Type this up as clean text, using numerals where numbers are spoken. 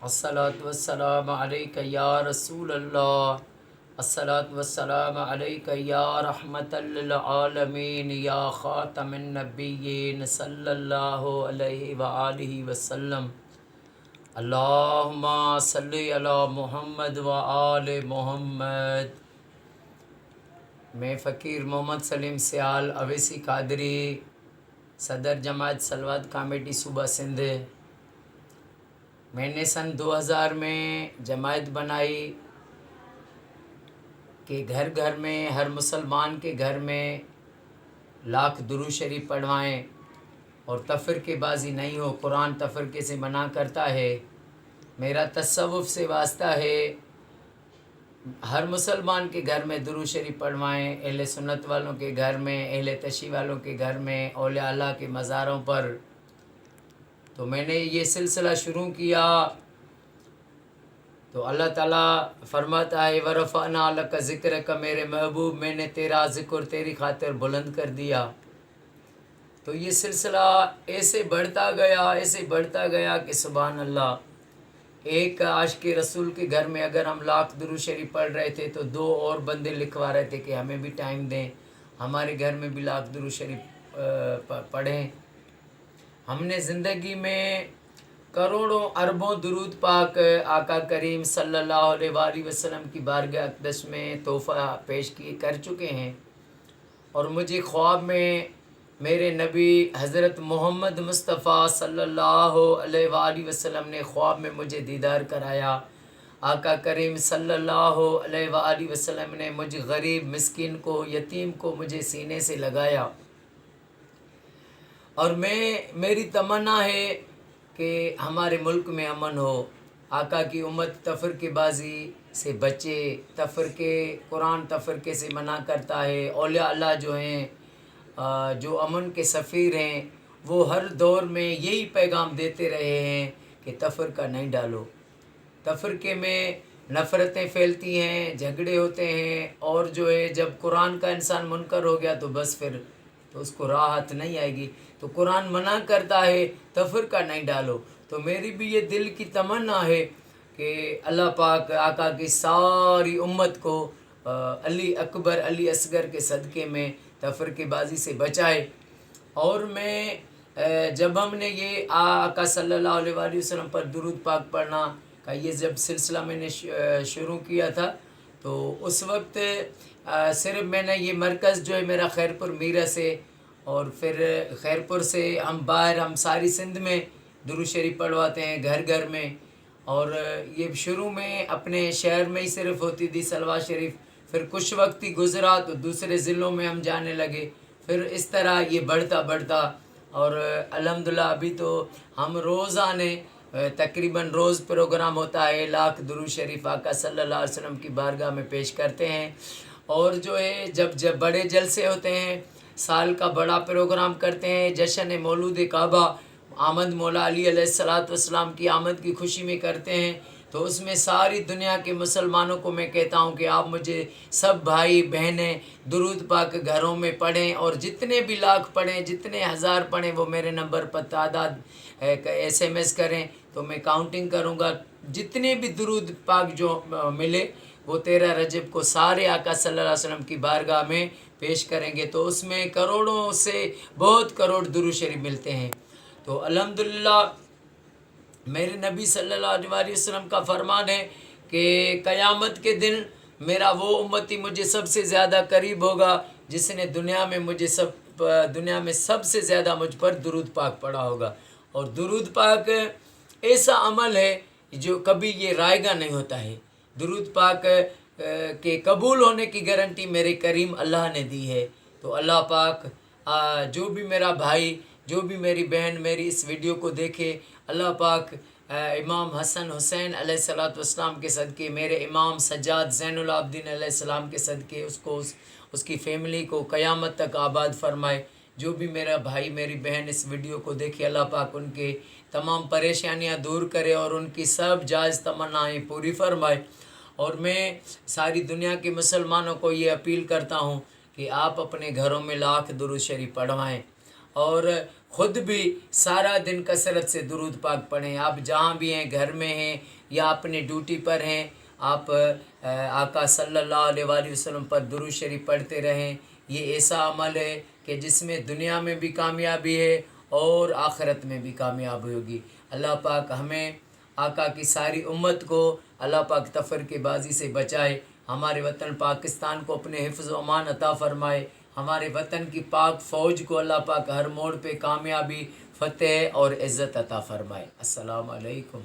الصلاۃ والسلام علیک یا رسول اللہ، الصلاۃ والسلام علیک یا رحمت للعالمین یا خاتم النبیین صلی اللہ علیہ وآلہ وسلم۔ اللہم صلی علی محمد وآل محمد۔ میں فقیر محمد سلیم سیال اویسی قادری، صدر جماعت سلوات کمیٹی صوبہ سندھ۔ میں نے سن 2000 میں جماعت بنائی کہ گھر گھر میں ہر مسلمان کے گھر میں لاکھ درود شریف پڑھوائیں اور تفرقے بازی نہیں ہو۔ قرآن تفرقے سے منع کرتا ہے۔ میرا تصوف سے واسطہ ہے، ہر مسلمان کے گھر میں درود شریف پڑھوائیں، اہل سنت والوں کے گھر میں، اہل تشیع والوں کے گھر میں، اولیاء اللہ کے مزاروں پر۔ تو میں نے یہ سلسلہ شروع کیا تو اللہ تعالیٰ فرماتا ہے وَرَفَعْنَا لَكَ ذِكْرَكَ، میرے محبوب میں نے تیرا ذکر تیری خاطر بلند کر دیا۔ تو یہ سلسلہ ایسے بڑھتا گیا کہ سبحان اللہ، ایک عاشق رسول کے گھر میں اگر ہم لاکھ درود شریف پڑھ رہے تھے تو 2 اور بندے لکھوا رہے تھے کہ ہمیں بھی ٹائم دیں، ہمارے گھر میں بھی لاکھ درود شریف پڑھیں۔ ہم نے زندگی میں کروڑوں اربوں درود پاک آقا کریم صلی اللہ علیہ وآلہ وسلم کی بارگاہ اقدس میں تحفہ پیش کر چکے ہیں، اور مجھے خواب میں میرے نبی حضرت محمد مصطفیٰ صلی اللہ علیہ وآلہ وسلم نے خواب میں مجھے دیدار کرایا۔ آقا کریم صلی اللہ علیہ وآلہ وسلم نے مجھے غریب مسکین کو، یتیم کو مجھے سینے سے لگایا، اور میری تمنا ہے کہ ہمارے ملک میں امن ہو، آقا کی امت تفرقے بازی سے بچے، قرآن تفرقے سے منع کرتا ہے۔ اولیاء اللہ جو ہیں، جو امن کے سفیر ہیں، وہ ہر دور میں یہی پیغام دیتے رہے ہیں کہ تفرقہ نہیں ڈالو۔ تفرقے میں نفرتیں پھیلتی ہیں، جھگڑے ہوتے ہیں، اور جو ہے جب قرآن کا انسان منکر ہو گیا تو بس پھر تو اس کو راحت نہیں آئے گی۔ تو قرآن منع کرتا ہے تفرقہ نہیں ڈالو۔ تو میری بھی یہ دل کی تمنا ہے کہ اللہ پاک آقا کی ساری امت کو علی اکبر علی اصغر کے صدقے میں تفرقے بازی سے بچائے۔ اور میں جب ہم نے یہ آقا صلی اللہ علیہ وآلہ وسلم پر درود پاک پڑھنا کا یہ جب سلسلہ میں نے شروع کیا تھا، تو اس وقت صرف میں نے یہ مرکز جو ہے میرا خیرپور میرا سے، اور پھر خیرپور سے ہم ساری سندھ میں درود شریف پڑھواتے ہیں گھر گھر میں۔ اور یہ شروع میں اپنے شہر میں ہی صرف ہوتی تھی سلوات شریف، پھر کچھ وقت ہی گزرا تو دوسرے ضلعوں میں ہم جانے لگے، پھر اس طرح یہ بڑھتا، اور الحمدللہ ابھی تو ہم روزانے تقریباً روز پروگرام ہوتا ہے، لاکھ درود شریف آقا صلی اللہ علیہ وسلم کی بارگاہ میں پیش کرتے ہیں۔ اور جو ہے جب بڑے جلسے ہوتے ہیں، سال کا بڑا پروگرام کرتے ہیں، جشن مولود کعبہ، آمد مولا علی علیہ الصلوۃ والسلام کی آمد کی خوشی میں کرتے ہیں، تو اس میں ساری دنیا کے مسلمانوں کو میں کہتا ہوں کہ آپ مجھے سب بھائی بہنیں درود پاک گھروں میں پڑھیں، اور جتنے بھی لاکھ پڑھیں، جتنے ہزار پڑھیں، وہ میرے نمبر پر تعداد SMS کریں تو میں کاؤنٹنگ کروں گا۔ جتنے بھی درود پاک جو ملے وہ 13 رجب کو سارے آقا صلی اللہ علیہ وسلم کی بارگاہ میں پیش کریں گے، تو اس میں کروڑوں سے بہت کروڑ درود شریف ملتے ہیں۔ تو الحمدللہ میرے نبی صلی اللہ علیہ وسلم کا فرمان ہے کہ قیامت کے دن میرا وہ امتی مجھے سب سے زیادہ قریب ہوگا جس نے دنیا میں سب سے زیادہ مجھ پر درود پاک پڑھا ہوگا۔ اور درود پاک ایسا عمل ہے جو کبھی یہ رائے گا نہیں ہوتا ہے۔ درود پاک کے قبول ہونے کی گارنٹی میرے کریم اللہ نے دی ہے۔ تو اللہ پاک جو بھی میرا بھائی، جو بھی میری بہن میری اس ویڈیو کو دیکھے، اللہ پاک امام حسن حسین علیہ الصلوۃ والسلام کے صدقے، میرے امام سجاد زین العابدین علیہ السلام کے صدقے اس کی فیملی کو قیامت تک آباد فرمائے۔ جو بھی میرا بھائی میری بہن اس ویڈیو کو دیکھے، اللہ پاک ان کے تمام پریشانیاں دور کرے اور ان کی سب جائز تمنائیں پوری فرمائے۔ اور میں ساری دنیا کے مسلمانوں کو یہ اپیل کرتا ہوں کہ آپ اپنے گھروں میں لاکھ درود شریف پڑھوائیں، اور خود بھی سارا دن کثرت سے درود پاک پڑھیں. آپ جہاں بھی ہیں، گھر میں ہیں یا اپنے ڈیوٹی پر ہیں، آپ آقا صلی اللہ علیہ وآلہ وسلم پر درود شریف پڑھتے رہیں. یہ ایسا عمل ہے کہ جس میں دنیا میں بھی کامیابی ہے اور آخرت میں بھی کامیاب ہوگی. اللہ پاک ہمیں، آقا کی ساری امت کو اللہ پاک تفرقے بازی سے بچائے. ہمارے وطن پاکستان کو اپنے حفظ و امان عطا فرمائے. ہمارے وطن کی پاک فوج کو اللہ پاک ہر موڑ پہ کامیابی، فتح اور عزت عطا فرمائے. السلام علیکم.